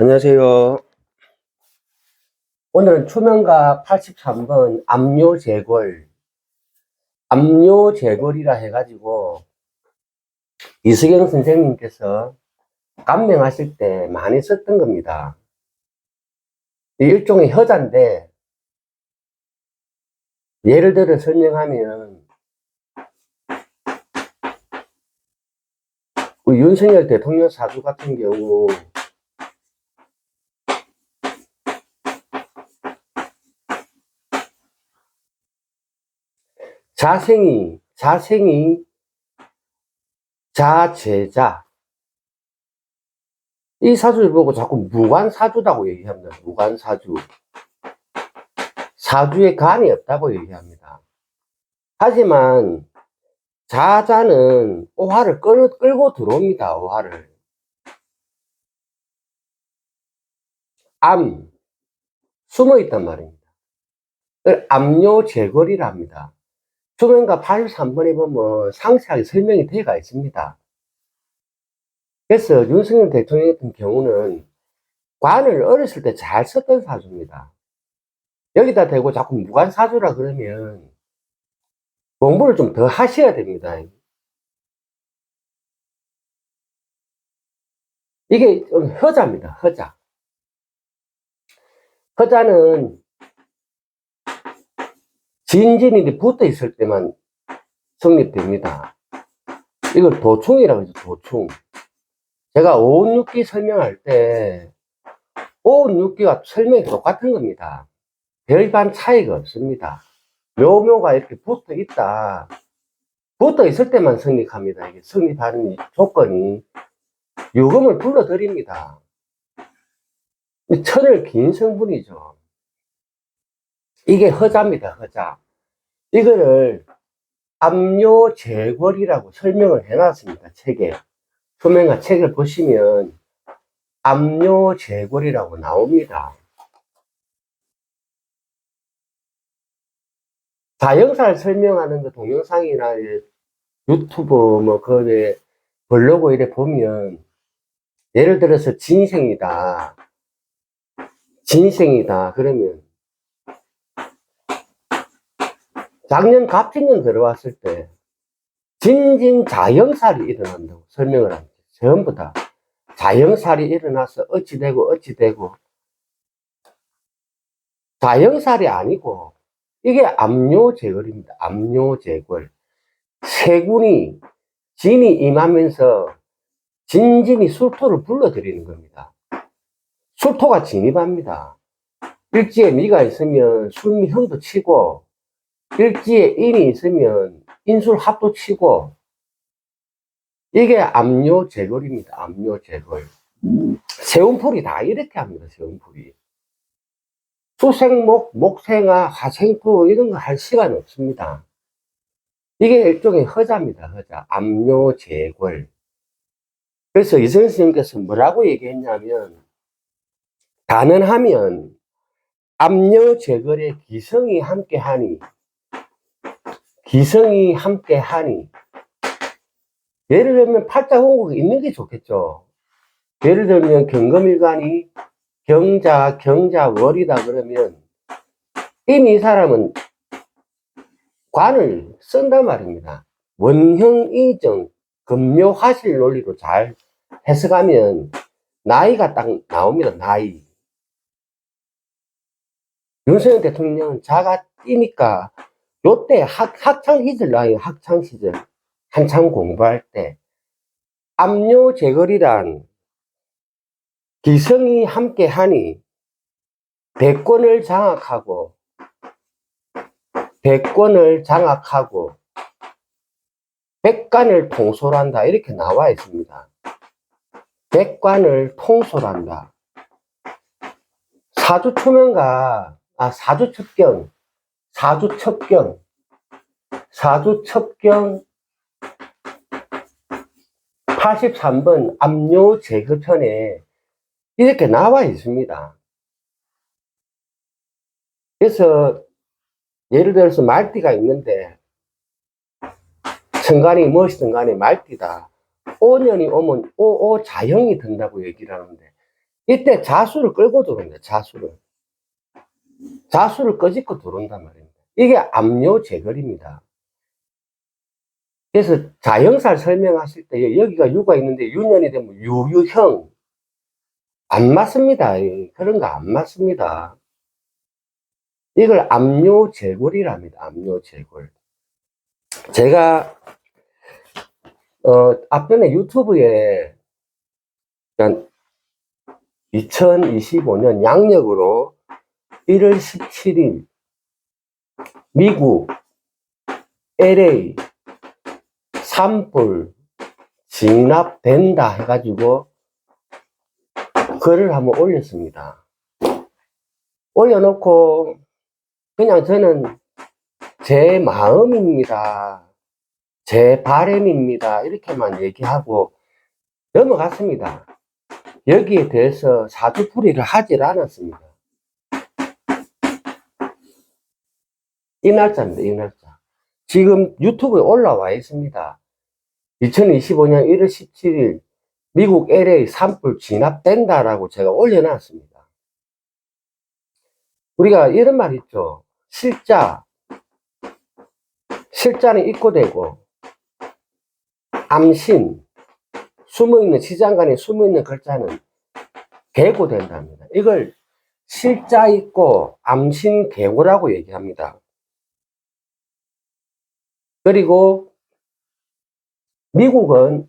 안녕하세요. 오늘은 초면가 83번 압뇨제골이라 해가지고 이수경 선생님께서 감명하실 때 많이 썼던 겁니다. 일종의 효자인데, 예를 들어 설명하면 우리 윤석열 대통령 사주 같은 경우 자생이 자제자, 이 사주를 보고 자꾸 무관사주라고 얘기합니다. 무관사주. 사주에 간이 없다고 얘기합니다. 하지만 자자는 오화를 끌고 들어옵니다. 오화를. 숨어 있단 말입니다. 압뇨제골이라 합니다. 초면가 83번에 보면 상세하게 설명이 되어 있습니다. 그래서 윤석열 대통령 같은 경우는 관을 어렸을 때 잘 썼던 사주입니다. 여기다 대고 자꾸 무관사주라 그러면 공부를 좀 더 하셔야 됩니다. 이게 좀 허자입니다. 허자. 허자는 진진이 붙어 있을 때만 성립됩니다. 이걸 도충이라고 하죠. 도충. 제가 5운6기 설명할 때 5운6기가 설명이 똑같은 겁니다. 별반 차이가 없습니다. 묘묘가 이렇게 붙어 있다. 붙어 있을 때만 성립합니다. 이게 성립하는 조건이 유금을 불러드립니다. 천을 긴 성분이죠. 이게 허자입니다. 허자. 이거를 압뇨제골이라고 설명을 해놨습니다. 책에. 소명가 책을 보시면 압뇨제골이라고 나옵니다. 자영사를 설명하는 그 동영상이나 유튜브 뭐 그 블로그 이래 보면 예를 들어서 진생이다 그러면 작년 갑진년 들어왔을 때 진진자영살이 일어난다고 설명을 합니다. 전부 다 자영살이 일어나서 어찌되고 자영살이 아니고 이게 압뇨제골입니다. 압뇨제골. 세군이 진이 임하면서 진진이 술토를 불러들이는 겁니다. 술토가 진입합니다. 일지에 미가 있으면 술미형도 치고, 일지에 인이 있으면 인술합도 치고, 이게 압뇨제골입니다. 압뇨제골. 세운풀이 다 이렇게 합니다. 세운풀이. 수생목, 목생화, 화생토 이런 거 할 시간 없습니다. 이게 일종의 허자입니다. 허자. 압뇨제골. 그래서 이승현 선생님께서 뭐라고 얘기했냐면, 가능하면 압뇨제골에 기성이 함께하니 예를 들면 팔자공국이 있는 게 좋겠죠. 예를 들면 경금일간이 경자월이다 그러면 이미 이 사람은 관을 쓴단 말입니다. 원형이정 금묘화실 논리로 잘 해석하면 나이가 딱 나옵니다. 나이. 윤석열 대통령은 자가 뛰니까 요때 학창시절 나이에요. 학창시절 한참 공부할 때 압뇨제골이란 기성이 함께하니 백권을 장악하고 백관을 통솔한다 이렇게 나와 있습니다. 백관을 통솔한다. 사주초면가 사주첩경 83번 압뇨제골편에 이렇게 나와 있습니다. 그래서 예를 들어서 말띠가 있는데 천간이 무엇이든 간에 말띠다. 5년이 오면 5자형이 든다고 얘기를 하는데 이때 자수를 끌고 들어온다, 자수를. 자수를 끄집고 들어온단 말입니다. 이게 압류 제거입니다. 그래서 자영살 설명하실 때 여기가 유가 있는데 유년이 되면 유유형. 안 맞습니다. 그런 거 안 맞습니다. 이걸 압류 제골이랍니다. 압류 제골. 제가 앞전에 유튜브에 2025년 양력으로 1월 17일 미국 LA 산불 진압된다 해가지고 글을 한번 올렸습니다. 올려놓고 그냥 저는 제 마음입니다, 제 바람입니다, 이렇게만 얘기하고 넘어갔습니다. 여기에 대해서 사주풀이를 하질 않았습니다. 이 날짜입니다. 이 날짜. 지금 유튜브에 올라와 있습니다. 2025년 1월 17일 미국 LA 산불 진압된다라고 제가 올려놨습니다. 우리가 이런 말 있죠. 실자는 입고되고 암신, 숨어있는, 시장간에 숨어있는 글자는 개고된답니다. 이걸 실자 있고 암신 개고라고 얘기합니다. 그리고 미국은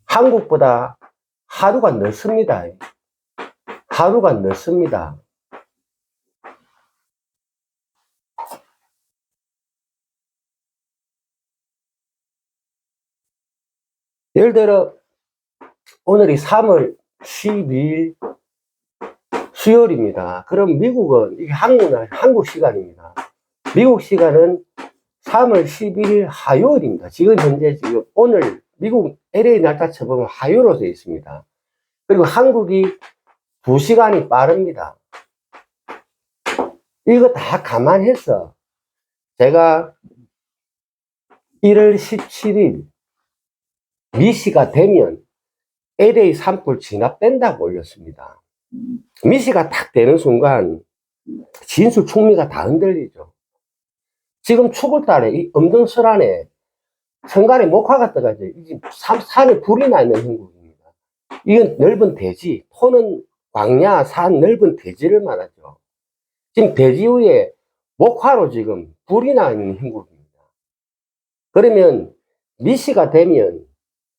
한국보다 하루가 늦습니다. 하루가 늦습니다. 예를 들어 오늘이 3월 12일 수요일입니다. 그럼 미국은 이게 한국 시간입니다. 미국 시간은 3월 11일 화요일입니다. 지금 현재 오늘 미국 LA 날짜 쳐보면 화요일로 되어 있습니다. 그리고 한국이 2시간이 빠릅니다. 이거 다 감안해서 제가 1월 17일 미시가 되면 LA 산불 진압된다고 올렸습니다. 미시가 딱 되는 순간 진술 충미가 다 흔들리죠. 지금 추구달에 이 음등설안에 천간에 목화가 떠가지고 산에 불이 나 있는 형국입니다. 이건 넓은 대지, 토는 광야, 산 넓은 대지를 말하죠. 지금 대지 위에 목화로 지금 불이 나 있는 형국입니다. 그러면 미시가 되면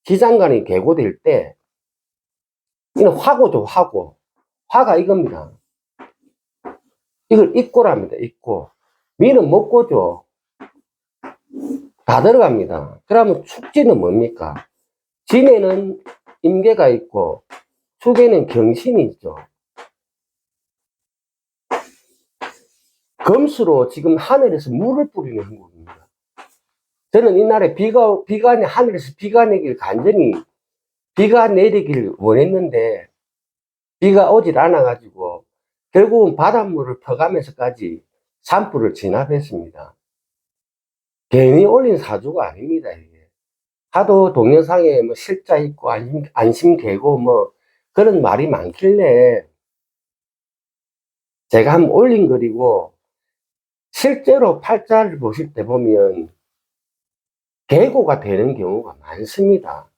기장간이 개고될 때 이건 화고죠, 화고. 화가 이겁니다. 이걸 입고랍니다, 입고. 미는 먹고죠. 다 들어갑니다. 그러면 축지는 뭡니까? 진에는 임계가 있고 축에는 경신이 있죠. 금수로 지금 하늘에서 물을 뿌리는 형국입니다. 저는 이날에 하늘에서 비가 내길 간절히 비가 내리길 원했는데 비가 오질 않아가지고 결국은 바닷물을 퍼가면서까지 산불을 진압했습니다. 괜히 올린 사주가 아닙니다, 이게. 하도 동영상에 뭐 실자 있고 안심되고 뭐 그런 말이 많길래 제가 한번 올린 글이고, 실제로 팔자를 보실 때 보면 개고가 되는 경우가 많습니다.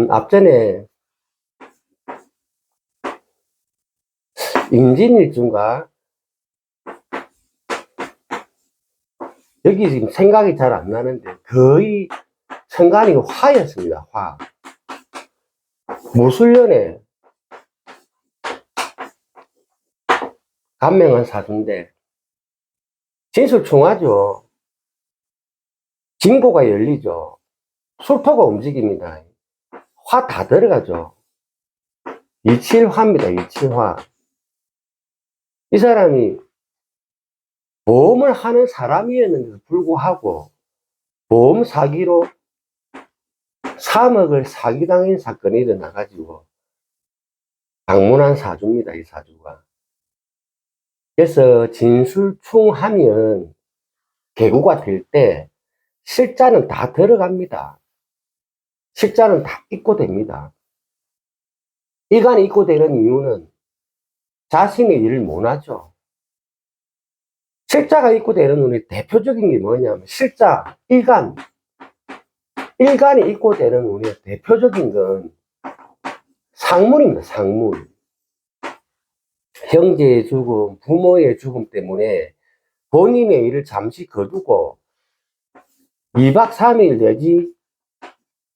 앞전에 임진일주인가 여기 지금 생각이 잘 안 나는데 거의 천간이 화였습니다. 화. 무술년에 간명한 사주인데 진술충하죠. 진고가 열리죠. 술토가 움직입니다. 화 다 들어가죠. 이칠화입니다. 이칠화. 이 사람이 보험을 하는 사람이었는데도 불구하고 보험 사기로 3억을 사기당한 사건이 일어나가지고 방문한 사주입니다. 이 사주가. 그래서 진술충하면 개구가 될 때 실자는 다 들어갑니다. 실자는 다 입고 됩니다. 일간이 입고되는 이유는 자신의 일을 못하죠. 실자가 입고되는 운의 대표적인 게 뭐냐면 실자, 일간. 일간이 입고되는 운의 대표적인 건 상문입니다. 상문. 형제의 죽음, 부모의 죽음 때문에 본인의 일을 잠시 거두고 2박 3일 내지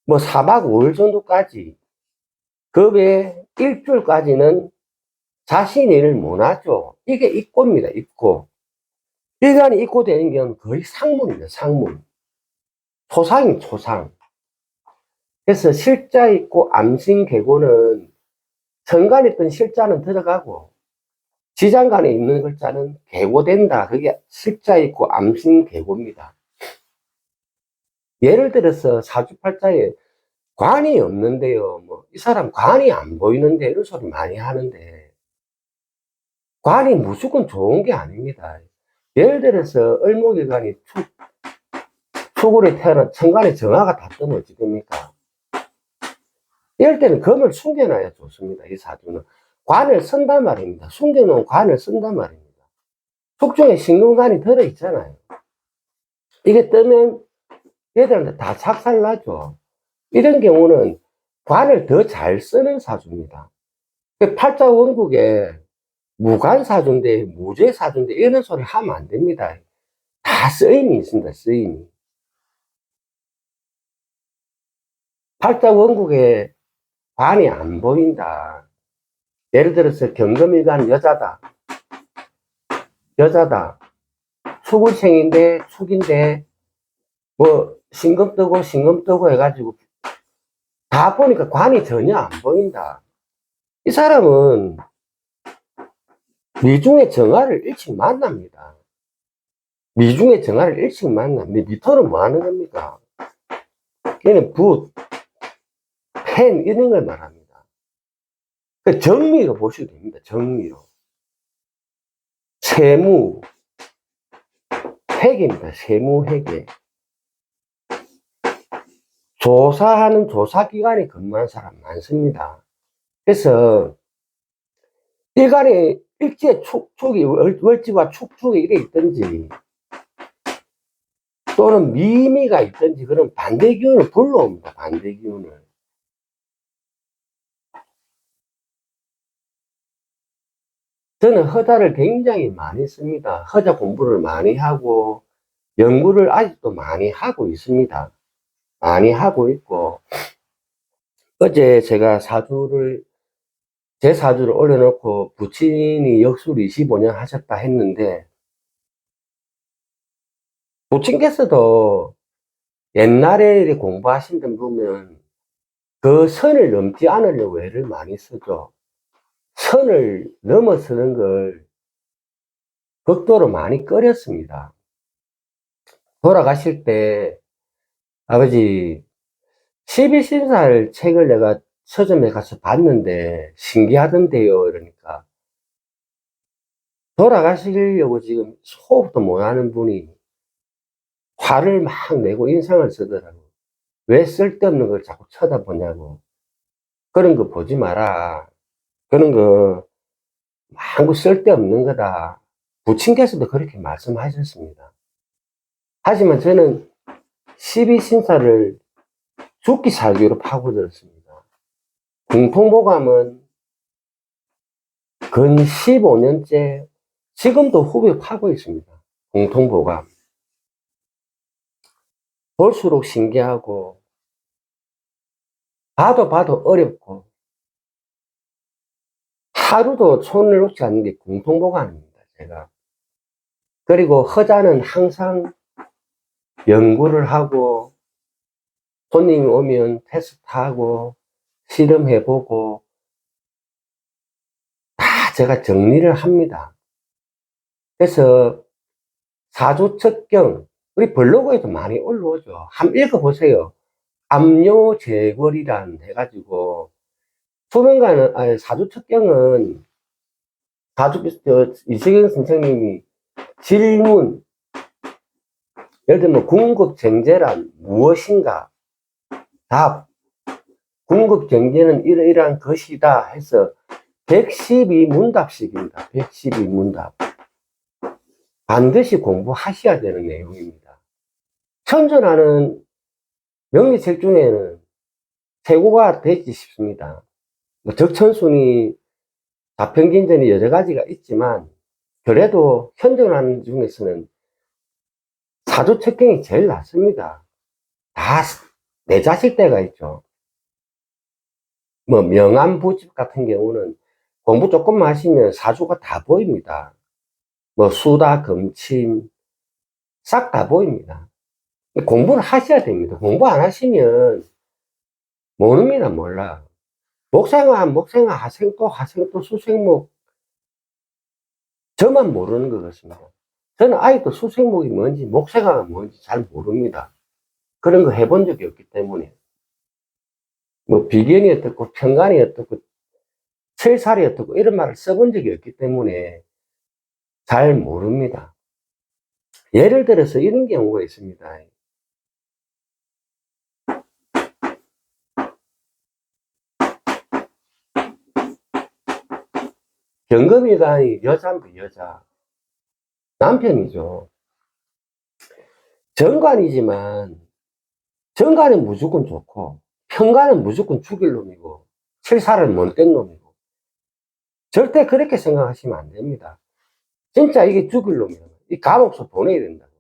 뭐 4박 5일 정도까지 그 외에 일주일까지는 자신의 일을 못하죠. 이게 입고입니다. 입고. 일간이 입고되는 건 거의 상문입니다. 상문. 초상입니다. 초상. 그래서 실자 있고 암신계고는 천간에 있던 실자는 들어가고 지장간에 있는 글자는 계고된다. 그게 실자 있고 암신계고입니다. 예를 들어서 사주팔자에 관이 없는데요. 뭐 이 사람 관이 안 보이는데 이런 소리 많이 하는데 관이 무조건 좋은 게 아닙니다. 예를 들어서 을목일간이 축으로 태어난 천간에 정화가 다 뜨면 어찌 됩니까? 이럴 때는 금을 숨겨놔야 좋습니다. 이 사주는 관을 쓴단 말입니다. 숨겨놓은 관을 쓴단 말입니다. 숙중에 신금관이 들어있잖아요. 이게 뜨면 얘들한테 다 착살나죠. 이런 경우는 관을 더 잘 쓰는 사주입니다. 팔자 원국에 무관사주인데 무죄사주인데 이런 소리 하면 안 됩니다. 다 쓰임이 있습니다. 쓰임이. 팔자 원국에 관이 안 보인다. 예를 들어서 경금일간 여자다. 여자다. 축을생인데 축인데 뭐 신금 뜨고 해가지고 다 보니까 관이 전혀 안 보인다. 이 사람은 미중의 정화를 일찍 만납니다. 미중의 정화를 일찍 만납니다. 미토는 뭐 하는 겁니까? 얘는 붓, 펜 이런 걸 말합니다. 그 정미로 보시면 됩니다. 정미로. 세무, 회계입니다. 세무, 회계. 조사하는 조사기관에 근무하는 사람 많습니다. 그래서 일간에 일지에 축이 월지와 축축이 이래 있든지 또는 미미가 있든지 그런 반대 기운을 불러옵니다. 반대 기운을. 저는 허자를 굉장히 많이 씁니다. 허자 공부를 많이 하고 연구를 아직도 많이 하고 있습니다. 많이 하고 있고 어제 제가 제 사주를 올려놓고 부친이 역술 25년 하셨다 했는데 부친께서도 옛날에 공부하신 분 보면 그 선을 넘지 않으려고 애를 많이 쓰죠. 선을 넘어서는 걸 극도로 많이 꺼렸습니다. 돌아가실 때 아버지 12신살 책을 내가 서점에 가서 봤는데 신기하던데요. 이러니까 돌아가시려고 지금 호흡도 못하는 분이 화를 막 내고 인상을 쓰더라고. 왜 쓸데없는 걸 자꾸 쳐다보냐고. 그런 거 보지 마라. 그런 거 아무 쓸데없는 거다. 부친께서도 그렇게 말씀하셨습니다. 하지만 저는 12신사를 죽기 살기로 파고들었습니다. 공통보감은 근 15년째 지금도 후배 파고 있습니다. 공통보감. 볼수록 신기하고 봐도 어렵고 하루도 손을 놓지 않는 게 공통보감입니다. 제가. 그리고 허자는 항상 연구를 하고 손님이 오면 테스트하고 실험해보고 다 제가 정리를 합니다. 그래서 사주척경 우리 블로그에도 많이 올라오죠. 한번 읽어보세요. 압묘재궐이란 해가지고 수명가는 아니 사주척경은 이세경 선생님이 질문 예를 들면 궁극쟁제란 무엇인가 답 궁극 경제는 이러이러한 것이다 해서 112문답식입니다. 112문답. 반드시 공부하셔야 되는 내용입니다. 천전하는 명리책 중에는 최고가 되지 싶습니다. 뭐 적천순위, 자평긴전이 여러 가지가 있지만 그래도 현존하는 중에서는 사주책경이 제일 낫습니다. 다 내 자식 때가 있죠. 뭐 명암부집 같은 경우는 공부 조금만 하시면 사주가 다 보입니다. 뭐 수다, 금침 싹 다 보입니다. 공부를 하셔야 됩니다. 공부 안 하시면 모릅니다. 몰라. 목생아, 하생도, 수생목 저만 모르는 것 같습니다. 저는 아직도 수생목이 뭔지 목생아가 뭔지 잘 모릅니다. 그런 거 해본 적이 없기 때문에 뭐 비견이 어떻고 편간이 어떻고 철살이 어떻고 이런 말을 써본 적이 없기 때문에 잘 모릅니다. 예를 들어서 이런 경우가 있습니다. 경금이가 여자입니다. 여자 남편이죠. 정관이지만 정관은 무조건 좋고 편관은 무조건 죽일 놈이고 칠살은 못된 놈이고 절대 그렇게 생각하시면 안 됩니다. 진짜 이게 죽일 놈이에요. 이 감옥서 보내야 된다고.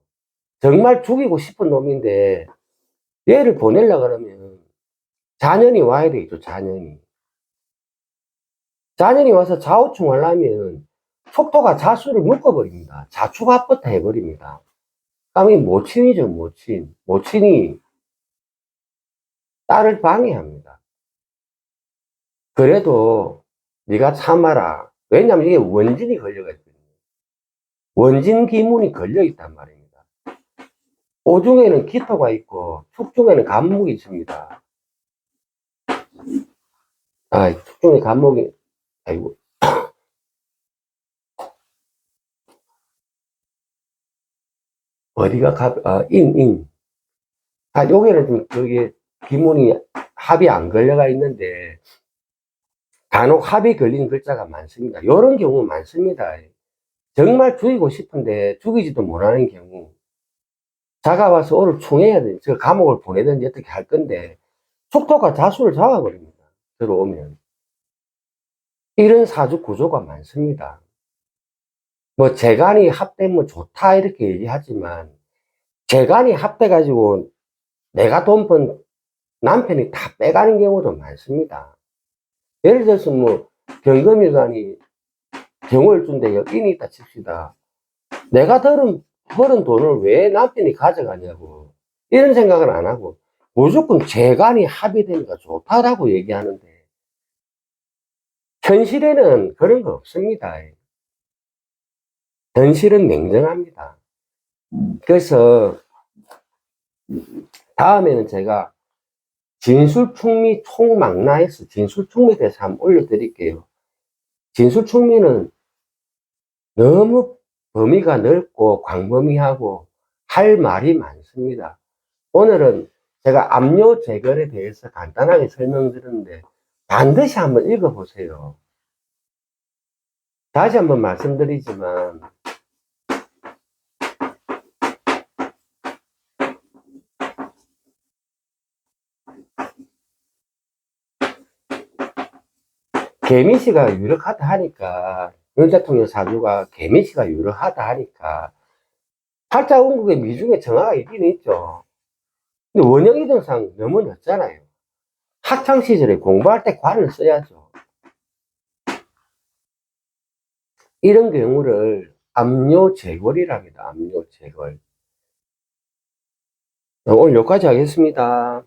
정말 죽이고 싶은 놈인데 얘를 보내려고 그러면 자년이 와야 되겠죠. 자년이 와서 좌우충하려면 속도가 자수를 묶어버립니다. 자축합부터 해버립니다. 그러면 모친이죠. 모친이 딸을 방해합니다. 그래도 네가 참아라. 왜냐면 이게 원진이 걸려가 있거든요. 원진 기문이 걸려 있단 말입니다. 오중에는 기토가 있고 축중에는 간목이 있습니다. 축중에 간목이 아이고 어디가 인. 여기는 좀 저기 기문이 합이 안 걸려가 있는데 간혹 합이 걸린 글자가 많습니다. 이런 경우 많습니다. 정말 죽이고 싶은데 죽이지도 못하는 경우 자가 와서 오늘 충해야 돼. 저 감옥을 보내든지 어떻게 할 건데 속도가 자수를 잡아버립니다. 들어오면 이런 사주 구조가 많습니다. 뭐 재간이 합되면 좋다 이렇게 얘기하지만 재간이 합돼가지고 내가 돈 번 남편이 다 빼가는 경우도 많습니다. 예를 들어서 뭐 경금일간이 병을 준대 여인이 있다 칩시다. 내가 벌은 돈을 왜 남편이 가져가냐고 이런 생각을 안 하고 무조건 재간이 합의되니까 좋다라고 얘기하는데 현실에는 그런 거 없습니다. 현실은 냉정합니다. 그래서 다음에는 제가 진술충미 총망라에서 진술충미에 대해서 한번 올려드릴게요. 진술충미는 너무 범위가 넓고 광범위하고 할 말이 많습니다. 오늘은 제가 압류 재결에 대해서 간단하게 설명드렸는데 반드시 한번 읽어보세요. 다시 한번 말씀드리지만 개미씨가 유력하다 하니까 윤 대통령 사주가 개미씨가 유력하다 하니까 팔자운국의 미중에 정화가 있긴 있죠. 근데 원형이동상 너무 늦잖아요. 학창시절에 공부할 때 관을 써야죠. 이런 경우를 압류재걸이랍니다. 압류재걸. 오늘 여기까지 하겠습니다.